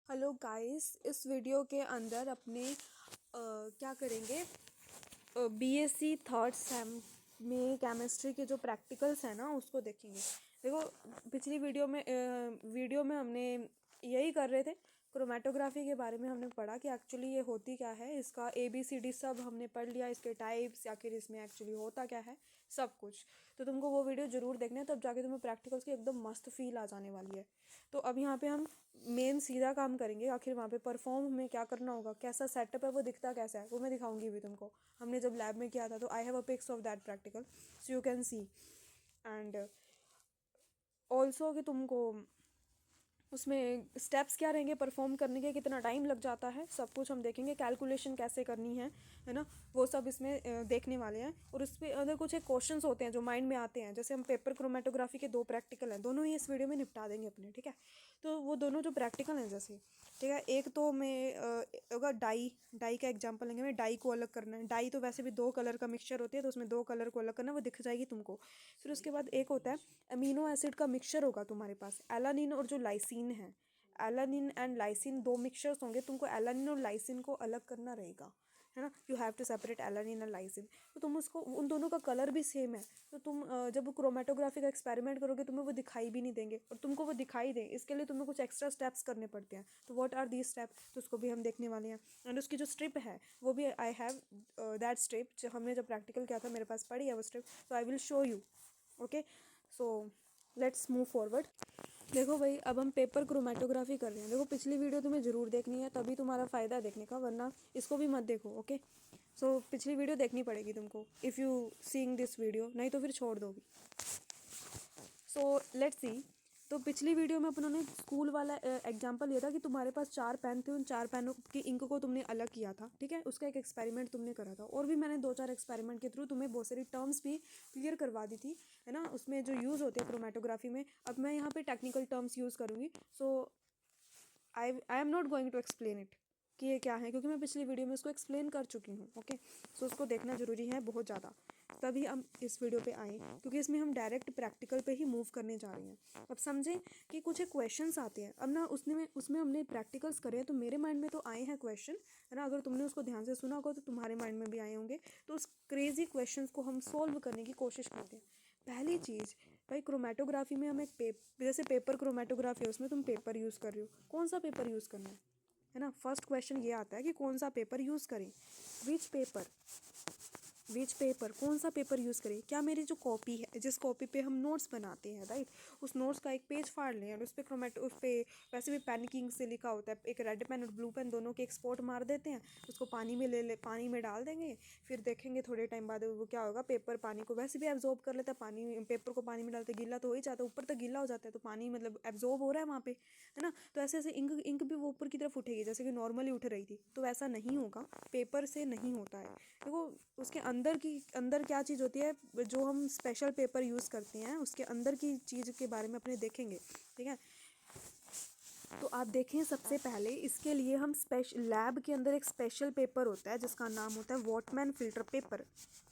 Hello guys, इस video के अंदर अपने क्या करेंगे। बीएससी थर्ड सेम में केमिस्ट्री के जो प्रैक्टिकल्स हैं ना उसको देखेंगे। देखो, पिछली वीडियो में हमने यही कर रहे थे। क्रोमेटोग्राफी के बारे में हमने पढ़ा कि एक्चुअली ये होती क्या है, इसका ABCD सब हमने पढ़ लिया, इसके टाइप्स, आखिर इसमें एक्चुअली होता क्या है, सब कुछ। तो तुमको वो वीडियो ज़रूर देखना है, तब जाके तुम्हें प्रैक्टिकल्स की एकदम मस्त फील आ जाने वाली है। तो अब यहाँ पे हम मेन सीधा काम करेंगे। आखिर वहाँ पे परफॉर्म हमें क्या करना होगा, कैसा सेटअप है, वो दिखता कैसा है, वो मैं दिखाऊंगी भी तुमको। हमने जब लैब में किया था तो I have a pics of that practical so you can see. And also कि तुमको उसमें स्टेप्स क्या रहेंगे परफॉर्म करने के, कितना टाइम लग जाता है, सब कुछ हम देखेंगे। कैलकुलेशन कैसे करनी है ना, वो सब इसमें देखने वाले हैं। और उस पर अगर कुछ एक क्वेश्चंस होते हैं जो माइंड में आते हैं, जैसे हम पेपर क्रोमेटोग्राफी के 2 प्रैक्टिकल हैं, दोनों ही इस वीडियो में निपटा देंगे अपने, ठीक है। तो वो दोनों जो प्रैक्टिकल हैं, जैसे ठीक है, एक तो मैं अगर डाई का एग्जांपल लेंगे। मैं डाई को अलग करना है। डाई तो वैसे भी 2 कलर का मिक्सचर होती है, तो उसमें 2 कलर को अलग करना, वो दिख जाएगी तुमको। फिर उसके बाद एक होता है अमीनो एसिड का मिक्सचर होगा तुम्हारे पास, एलानिन और जो लाइसिन है। एलानिन एंड लाइसिन 2 मिक्सचर्स होंगे, तुमको एलानिन और लाइसिन को अलग करना रहेगा, है ना। You have to separate alanine and lysine. तो तुम उसको, उन दोनों का कलर भी सेम है, तो तुम जब क्रोमेटोग्राफी का एक्सपेरिमेंट करोगे तुम्हें वो दिखाई भी नहीं देंगे। और तुमको वो दिखाई दे, इसके लिए तुम्हें कुछ एक्स्ट्रा स्टेप्स करने पड़ते हैं। तो व्हाट आर दीज स्टेप, तो उसको भी हम देखने वाले हैं। एंड उसकी जो स्ट्रिप है वो भी आई हैव दैट स्ट्रिप, जो हमने जब प्रैक्टिकल किया था मेरे पास पड़ी है वो स्ट्रिप, तो I will show you. Okay, so let's move forward. देखो भाई, अब हम पेपर क्रोमेटोग्राफी कर रहे हैं। देखो, पिछली वीडियो तुम्हें ज़रूर देखनी है, तभी तुम्हारा फ़ायदा देखने का, वरना इसको भी मत देखो। ओके, सो पिछली वीडियो देखनी पड़ेगी तुमको if you seeing this video, नहीं तो फिर छोड़ दोगी। So let's see. तो पिछली वीडियो में अपनों ने स्कूल वाला एग्जांपल लिया था कि तुम्हारे पास 4 पेन थे, उन 4 पेनों की इंक को तुमने अलग किया था, ठीक है। उसका एक एक्सपेरिमेंट तुमने करा था, और भी मैंने 2-4 एक्सपेरिमेंट के थ्रू तुम्हें बहुत सारी टर्म्स भी क्लियर करवा दी थी, है ना, उसमें जो यूज़ होते हैं क्रोमेटोग्राफी में। अब मैं यहाँ पे टेक्निकल टर्म्स यूज़ करूँगी। So I am not going to explain it कि ये क्या है, क्योंकि मैं पिछली वीडियो में उसको एक्सप्लेन कर चुकी हूँ। ओके, सो उसको देखना ज़रूरी है बहुत ज़्यादा, तभी हम इस वीडियो पे आए, क्योंकि इसमें हम डायरेक्ट प्रैक्टिकल पे ही मूव करने जा रहे हैं। अब समझें कि कुछ एक क्वेश्चंस आते हैं। अब ना उसमें हमने प्रैक्टिकल्स करे हैं, तो मेरे माइंड में तो आए हैं क्वेश्चन, है ना। अगर तुमने उसको ध्यान से सुना होगा तो तुम्हारे माइंड में भी आए होंगे। तो उस क्रेजी क्वेश्चन को हम सोल्व करने की कोशिश करते हैं। पहली चीज़ भाई, क्रोमेटोग्राफी में हम एक जैसे पेपर क्रोमेटोग्राफी है, उसमें तुम पेपर यूज़ कर रहे हो, कौन सा पेपर यूज़ करना है ना। फर्स्ट क्वेश्चन ये आता है कि कौन सा पेपर यूज़ करें, विच पेपर, कौन सा पेपर यूज़ करें। क्या मेरी जो कॉपी है, जिस कॉपी पे हम नोट्स बनाते हैं, राइट, उस नोट्स का एक पेज फाड़ लें और उस पर वैसे भी पेन की इंक से लिखा होता है, एक रेड पेन और ब्लू पेन दोनों के एक्सपोर्ट मार देते हैं, उसको पानी में डाल देंगे। फिर देखेंगे थोड़े टाइम बाद वो क्या होगा, पेपर पानी को वैसे भी एब्जॉर्ब कर लेता है। पानी, पेपर को पानी में डालते गीला तो हो ही जाता है, ऊपर तक गीला हो जाता है, तो पानी मतलब एब्जॉर्ब हो रहा है वहाँ पे, है ना। तो ऐसे ऐसे इंक भी वो ऊपर की तरफ उठेगी, जैसे कि नॉर्मली उठ रही थी। तो ऐसा नहीं होगा, पेपर से नहीं होता है। देखो, उसके अंदर क्या चीज़ होती है, जो हम स्पेशल पेपर यूज़ करते हैं उसके अंदर की चीज़ के बारे में अपने देखेंगे, ठीक है। तो आप देखें, सबसे पहले इसके लिए हम स्पेशल लैब के अंदर एक स्पेशल पेपर होता है जिसका नाम होता है वॉटमैन फ़िल्टर पेपर।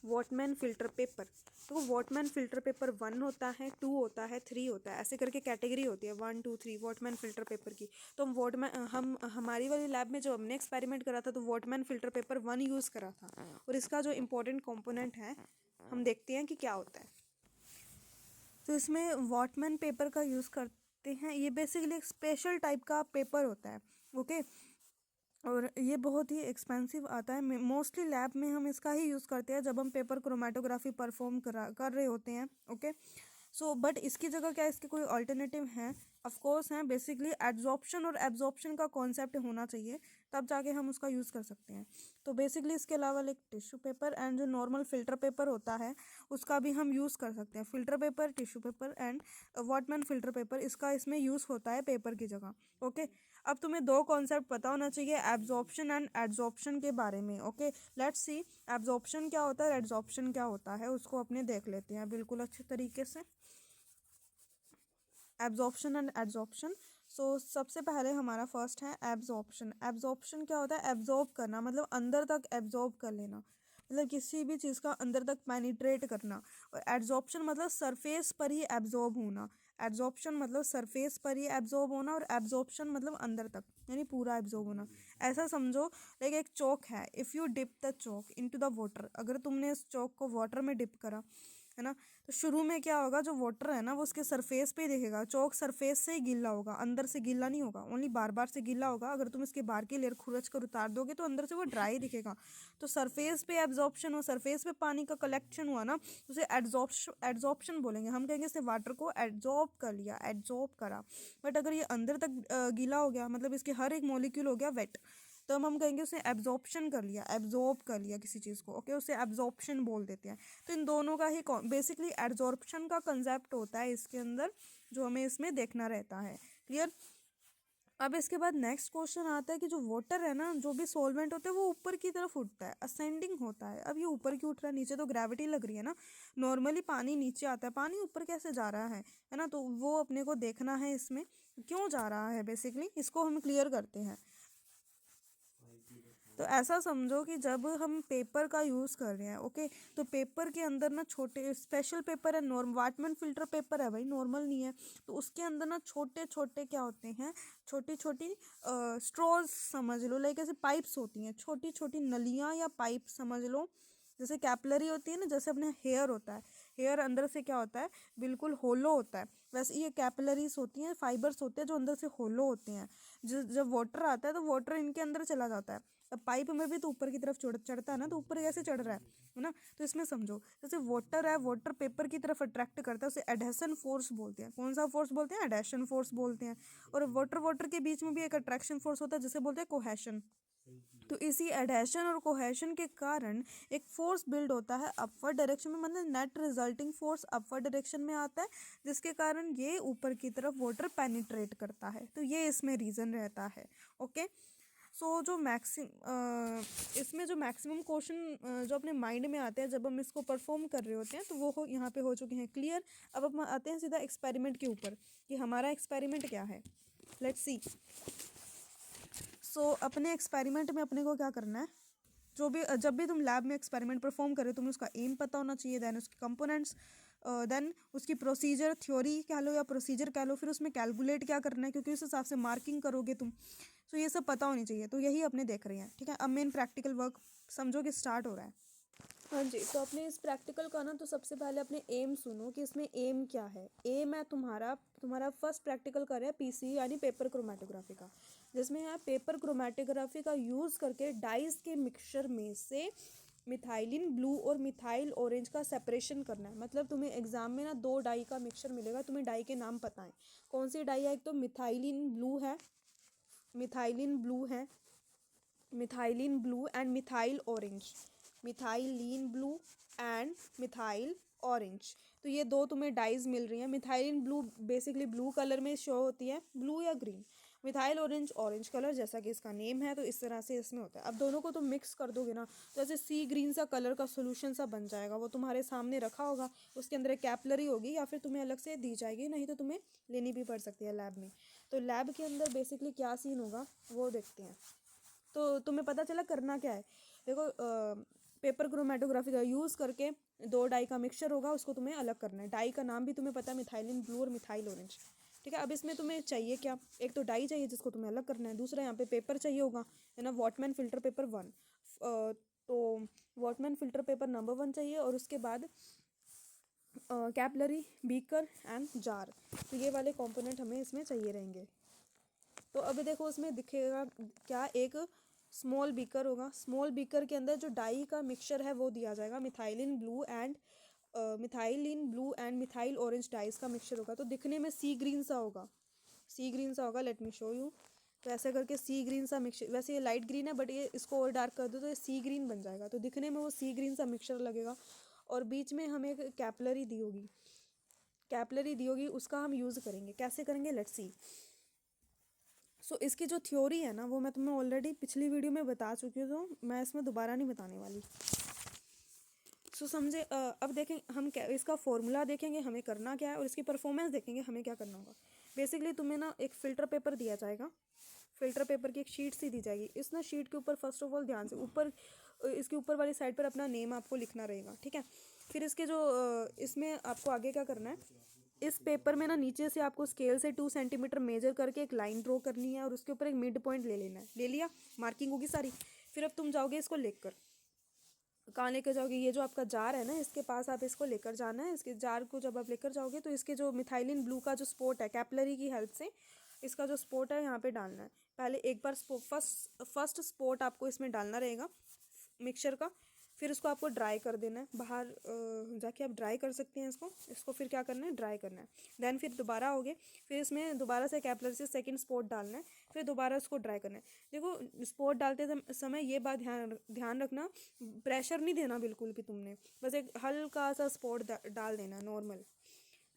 वॉटमैन फ़िल्टर पेपर, तो वॉटमैन फ़िल्टर पेपर 1 होता है, 2 होता है, 3 होता है, ऐसे करके कैटेगरी होती है 1 2 3 वॉटमैन फ़िल्टर पेपर की। तो हम हमारी वाली लैब में जो हमने एक्सपेरिमेंट करा था, तो वॉटमैन फ़िल्टर पेपर 1 यूज़ करा था। और इसका जो इम्पोर्टेंट कॉम्पोनेंट है, हम देखते हैं कि क्या होता है। तो इसमें वॉटमैन पेपर का यूज़ करते हैं। ये बेसिकली एक स्पेशल टाइप का पेपर होता है, ओके। और ये बहुत ही एक्सपेंसिव आता है। मोस्टली लैब में हम इसका ही यूज़ करते हैं जब हम पेपर क्रोमेटोग्राफी परफॉर्म कर रहे होते हैं, ओके। सो बट इसकी जगह क्या इसके कोई अल्टरनेटिव हैं, ऑफ कोर्स हैं। बेसिकली एड्जॉर्प्शन और एब्जॉर्प्शन का कॉन्सेप्ट होना चाहिए, तब जाके हम उसका यूज़ कर सकते हैं। तो बेसिकली इसके अलावा एक टिश्यू पेपर एंड जो नॉर्मल फ़िल्टर पेपर होता है उसका भी हम यूज़ कर सकते हैं। Filter paper, tissue paper and Whatman filter paper, इसका इसमें यूज़ होता है पेपर की जगह, ओके। अब तुम्हें 2 कॉन्सेप्ट पता होना चाहिए, एब्जॉर्प्शन एंड एडजॉर्प्शन के बारे में, ओके। लेट्स सी एब्जॉर्प्शन क्या होता है, एडजॉर्प्शन क्या होता है, उसको अपने देख लेते हैं बिल्कुल अच्छे तरीके से। Absorption and adsorption. सो सबसे पहले हमारा फर्स्ट है एब्जॉर्प्शन। एब्जॉर्प्शन क्या होता है, एब्जॉर्ब करना, मतलब अंदर तक एब्जॉर्ब कर लेना, मतलब किसी भी चीज़ का अंदर तक पेनिट्रेट करना। और एड्जॉर्प्शन मतलब सरफेस पर ही एब्जॉर्ब होना। एब्जॉर्प्शन मतलब सरफेस पर ही एब्जॉर्ब होना, और एब्जॉर्प्शन मतलब अंदर तक, यानी पूरा एब्जॉर्ब होना। ऐसा समझो लाइक एक चौक है, if you dip the chalk into the water, अगर तुमने इस चौक को वाटर में डिप करा है ना, तो शुरू में क्या होगा, जो वाटर है ना वो उसके सरफेस पे ही दिखेगा, चौक सरफेस से ही गीला होगा, अंदर से गीला नहीं होगा, ओनली बार बार से गीला होगा। अगर तुम इसके बाहर की लेयर खुरच कर उतार दोगे तो अंदर से वो ड्राई दिखेगा। तो सरफेस पे एब्जॉर्प्शन हो, सरफेस पे पानी का कलेक्शन हुआ ना, उसे एड्जॉर्प्शन बोलेंगे। हम कहेंगे इसने वाटर को एड्जॉर्ब कर लिया, एड्जॉर्ब करा। बट अगर ये अंदर तक गीला हो गया, मतलब इसके हर एक मॉलिक्यूल हो गया वेट, तो हम कहेंगे उसने एब्जॉर्प्शन कर लिया, एब्जॉर्ब कर लिया किसी चीज़ को, ओके, उसे एब्जॉर्प्शन बोल देते हैं। तो इन दोनों का ही बेसिकली एब्जॉर्प्शन का कंसेप्ट होता है इसके अंदर, जो हमें इसमें देखना रहता है। क्लियर। अब इसके बाद नेक्स्ट क्वेश्चन आता है कि जो वाटर है ना, जो भी सॉल्वेंट होता है वो ऊपर की तरफ उठता है, असेंडिंग होता है। अब ये ऊपर क्यों उठ रहा है, नीचे तो ग्रेविटी लग रही है ना, नॉर्मली पानी नीचे आता है, पानी ऊपर कैसे जा रहा है ना, तो वो अपने को देखना है इसमें क्यों जा रहा है, बेसिकली इसको हम क्लियर करते हैं। तो ऐसा समझो कि जब हम पेपर का यूज़ कर रहे हैं, ओके, तो पेपर के अंदर ना छोटे स्पेशल पेपर है, वाटमैन फिल्टर पेपर है भाई, नॉर्मल नहीं है। तो उसके अंदर ना छोटे छोटे क्या होते हैं, छोटी छोटी स्ट्रॉज समझ लो, लाइक ऐसे पाइप्स होती हैं, छोटी छोटी नलियाँ या पाइप समझ लो, जैसे कैपलरी होती है ना, जैसे अपने हेयर होता है, हेयर अंदर से क्या होता है, बिल्कुल होलो होता है, वैसे ये कैपिलरीज होती हैं, फाइबर्स होते हैं जो अंदर से होलो होते हैं। जब वाटर आता है तो वाटर इनके अंदर चला जाता है। अब पाइप में भी तो ऊपर की तरफ चढ़ता है ना, तो ऊपर कैसे चढ़ रहा है ना, तो इसमें समझो जैसे वाटर है, वाटर पेपर की तरफ अट्रैक्ट करता है, उसे एडहेशन फोर्स बोलते हैं। कौन सा फोर्स बोलते हैं, एडहेशन फोर्स बोलते हैं। और वाटर वाटर के बीच में भी एक अट्रैक्शन फोर्स होता है जिसे बोलते हैं कोहेशन। तो इसी एडहेशन और कोहेशन के कारण एक फोर्स बिल्ड होता है अपवर्ड डायरेक्शन में, मतलब net resulting force upward direction में आता है, जिसके कारण ये ऊपर की तरफ वाटर पेनिट्रेट करता है। तो ये इसमें रीज़न रहता है। ओके, सो जो इसमें जो मैक्सिमम क्वेश्चन जो अपने माइंड में आते हैं जब हम इसको परफॉर्म कर रहे होते हैं, तो वो यहाँ पे हो चुके हैं क्लियर। अब हम आते हैं सीधा एक्सपेरिमेंट के ऊपर कि हमारा एक्सपेरिमेंट क्या है। Let's see. सो अपने एक्सपेरिमेंट में अपने को क्या करना है, जब भी तुम लैब में एक्सपेरिमेंट परफॉर्म करे, तुम्हें उसका एम पता होना चाहिए, देन उसके कंपोनेंट्स, देन उसकी प्रोसीजर, थ्योरी कह लो या प्रोसीजर कह लो, फिर उसमें कैलकुलेट क्या करना है क्योंकि उस हिसाब से मार्किंग करोगे तुम। तो ये सब पता होनी चाहिए, तो यही अपने देख रहे हैं। ठीक है, अब मेन प्रैक्टिकल वर्क समझो कि स्टार्ट हो रहा है। हाँ जी, तो अपने इस प्रैक्टिकल का ना, तो सबसे पहले अपने एम सुनो कि इसमें एम क्या है। एम है तुम्हारा फर्स्ट प्रैक्टिकल कर रहे हैं पीसी यानी पेपर क्रोमेटोग्राफी का, जिसमें है पेपर क्रोमेटोग्राफी का यूज़ करके डाइस के मिक्सचर में से मिथाइलिन ब्लू और मिथाइल ऑरेंज का सेपरेशन करना है। मतलब तुम्हें एग्जाम में ना 2 डाई का मिक्सचर मिलेगा, तुम्हें डाई के नाम पता है कौन सी डाई है। एक तो मिथाइलिन ब्लू है, methylene blue and methyl orange, methylene blue and methyl orange. तो ये 2 तुम्हें डाइज मिल रही हैं। Methylene blue basically blue colour में शो होती है, ब्लू या green. Methyl orange orange colour, जैसा कि इसका नेम है, तो इस तरह से इसमें होता है। अब दोनों को तुम मिक्स कर दोगे ना, तो ऐसे सी ग्रीन सा कलर का सोल्यूशन सा बन जाएगा। वो तुम्हारे सामने रखा होगा, उसके अंदर एक कैपलरी होगी या फिर तुम्हें अलग से दी जाएगी, नहीं तो तुम्हें लेनी भी पड़ सकती है लैब में। तो लैब के अंदर बेसिकली क्या सीन होगा वो देखते हैं। तो तुम्हें पता चला करना क्या है। देखो, पेपर क्रोमेटोग्राफी का यूज़ करके 2 डाई का मिक्सचर होगा, उसको तुम्हें अलग करना है। डाई का नाम भी तुम्हें पता है, मिथाइलिन ब्लू और मिथाइल ऑरेंज। ठीक है, अब इसमें तुम्हें चाहिए क्या, एक तो डाई चाहिए जिसको तुम्हें अलग करना है, दूसरा यहाँ पे पेपर चाहिए होगा, है ना, वॉटमैन फिल्टर पेपर 1। तो वॉटमैन फिल्टर पेपर नंबर 1 चाहिए, और उसके बाद कैपलरी, बीकर एंड जार। तो ये वाले कंपोनेंट हमें इसमें चाहिए रहेंगे। तो अभी देखो उसमें दिखेगा क्या, एक स्मॉल बीकर होगा, स्मॉल बीकर के अंदर जो डाई का मिक्सचर है वो दिया जाएगा, methylene blue and methyl orange dice का मिक्सचर होगा। तो दिखने में सी ग्रीन सा होगा, लेट मी शो यू। तो ऐसे करके सी ग्रीन सा मिक्सचर, वैसे ये लाइट ग्रीन है बट ये इसको और डार्क कर दो तो ये सी ग्रीन बन जाएगा। तो दिखने में वो सी ग्रीन सा मिक्सचर लगेगा, और बीच में हमें एक कैपलरी दी होगी, उसका हम यूज़ करेंगे। कैसे करेंगे, लेट्स सी। सो इसकी जो थ्योरी है ना, वो मैं तुम्हें ऑलरेडी पिछली वीडियो में बता चुकी हूँ, तो मैं इसमें दोबारा नहीं बताने वाली। सो समझे। अब देखें हम क्या, इसका फॉर्मूला देखेंगे हमें करना क्या है, और इसकी परफॉर्मेंस देखेंगे हमें क्या करना होगा। बेसिकली तुम्हें ना एक फ़िल्टर पेपर दिया जाएगा, फ़िल्टर पेपर की एक शीट सी दी जाएगी। इस ना शीट के ऊपर फर्स्ट ऑफ ऑल ध्यान से इसके ऊपर वाली साइड पर अपना नेम आपको लिखना रहेगा। ठीक है, फिर इसके जो इसमें आपको आगे क्या करना है, इस पेपर में ना नीचे से आपको स्केल से 2 सेंटीमीटर मेजर करके एक लाइन ड्रॉ करनी है और उसके ऊपर एक मिड पॉइंट ले लेना है। ले लिया, मार्किंग होगी सारी। फिर अब तुम जाओगे इसको लेकर, कहाँ लेकर जाओगे, ये जो आपका जार है ना इसके पास आप इसको लेकर जाना है। इसके जार को जब आप लेकर जाओगे तो इसके जो मिथाइलिन ब्लू का जो स्पॉट है, कैपलरी की हेल्प से इसका जो स्पॉट है यहाँ पे डालना है। पहले एक बार फर्स्ट स्पॉट आपको इसमें डालना रहेगा मिक्सचर का। फिर उसको आपको ड्राई कर देना है, बाहर जाके आप ड्राई कर सकते हैं इसको। इसको फिर क्या करना है, ड्राई करना है। देन फिर दोबारा हो गए, फिर इसमें दोबारा से कैपलरी से सेकंड स्पॉट डालना है, फिर दोबारा उसको ड्राई करना है। देखो स्पॉट डालते समय ये बात ध्यान ध्यान रखना, प्रेशर नहीं देना बिल्कुल भी तुमने, बस एक हल्का सा स्पॉट डाल देना नॉर्मल,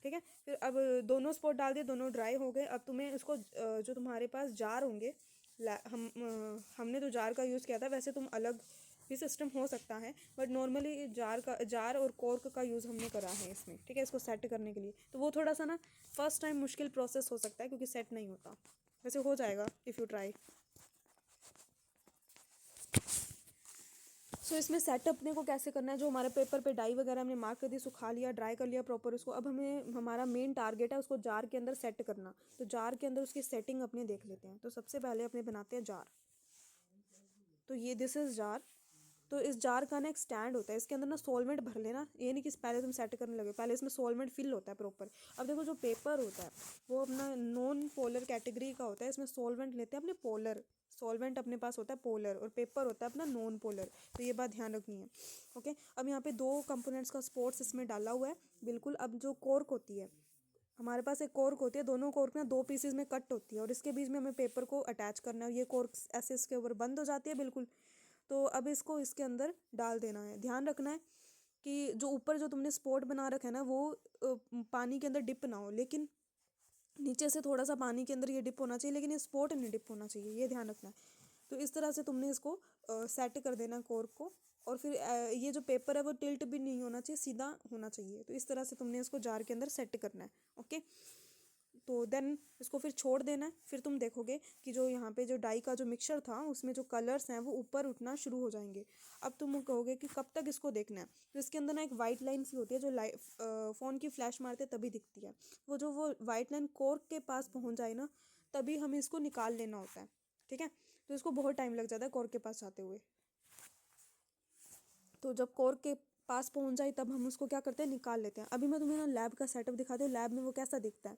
ठीक है। फिर अब दोनों स्पॉट डाल दिए, दोनों ड्राई हो गए। अब तुम्हें इसको जो तुम्हारे पास जार होंगे, हमने तो जार का यूज़ किया था, वैसे तुम अलग भी सिस्टम हो सकता है, बट नॉर्मली जार और कॉर्क का यूज़ हमने करा है इसमें, ठीक है, इसको सेट करने के लिए। तो वो थोड़ा सा ना फर्स्ट टाइम मुश्किल प्रोसेस हो सकता है क्योंकि सेट नहीं होता, वैसे हो जाएगा इफ़ यू ट्राई। सो इसमें सेट अपने को कैसे करना है, जो हमारे पेपर पे डाई वगैरह हमने मार्क कर दी, सुखा लिया, ड्राई कर लिया प्रॉपर उसको। अब हमें हमारा मेन टारगेट है उसको जार के अंदर सेट करना। तो जार के अंदर उसकी सेटिंग अपने देख लेते हैं। तो सबसे पहले अपने बनाते हैं जार। तो ये दिस इज़ जार। तो इस जार का ना एक स्टैंड होता है, इसके अंदर ना सॉल्वेंट भर लेना। ये नहीं कि पहले तुम सेट करने लगे, पहले इसमें सॉल्वेंट फिल होता है प्रॉपर। अब देखो जो पेपर होता है वो अपना नॉन पोलर कैटेगरी का होता है, इसमें सॉल्वेंट लेते हैं अपने पोलर, सॉल्वेंट अपने पास होता है पोलर, और पेपर होता है अपना नॉन पोलर। तो ये बात ध्यान रखनी है, ओके। अब यहाँ पे 2 कंपोनेंट्स का स्पोर्ट्स इसमें डाला हुआ है, बिल्कुल। अब जो कॉर्क होती है, हमारे पास एक कॉर्क होती है, दोनों कॉर्क ना 2 पीसेज में कट होती है और इसके बीच में हमें पेपर को अटैच करना है। ये कॉर्क ऐसे इसके ऊपर बंद हो जाती है बिल्कुल। तो अब इसको इसके अंदर डाल देना है। ध्यान रखना है कि जो ऊपर जो तुमने स्पॉट बना रखा है ना वो पानी के अंदर डिप ना हो, लेकिन नीचे से थोड़ा सा पानी के अंदर ये डिप होना चाहिए, लेकिन ये स्पॉट नहीं डिप होना चाहिए, ये ध्यान रखना है। तो इस तरह से तुमने इसको सेट कर देना कॉर्क को। और फिर ये जो पेपर है वो टिल्ट भी नहीं होना चाहिए, सीधा होना चाहिए। तो इस तरह से तुमने इसको जार के अंदर सेट करना है, ओके। तो देन इसको फिर छोड़ देना है। फिर तुम देखोगे कि जो यहाँ पे जो डाई का जो मिक्सचर था उसमें जो कलर्स हैं वो ऊपर उठना शुरू हो जाएंगे। अब तुम कहोगे कि कब तक इसको देखना है, तो इसके अंदर ना एक वाइट लाइन सी होती है जो फ़ोन की फ्लैश मारते तभी दिखती है। वो वाइट लाइन कॉर्क के पास पहुँच जाए ना, तभी हमें इसको निकाल लेना होता है, ठीक है। तो इसको बहुत टाइम लग जाता है कॉर्क के पास जाते हुए। तो जब कॉर्क के पास पहुँच जाए तब हम उसको क्या करते हैं, निकाल लेते हैं। अभी मैं तुम्हें ना लैब का सेटअप दिखाती हूँ, लैब में वो कैसा दिखता है।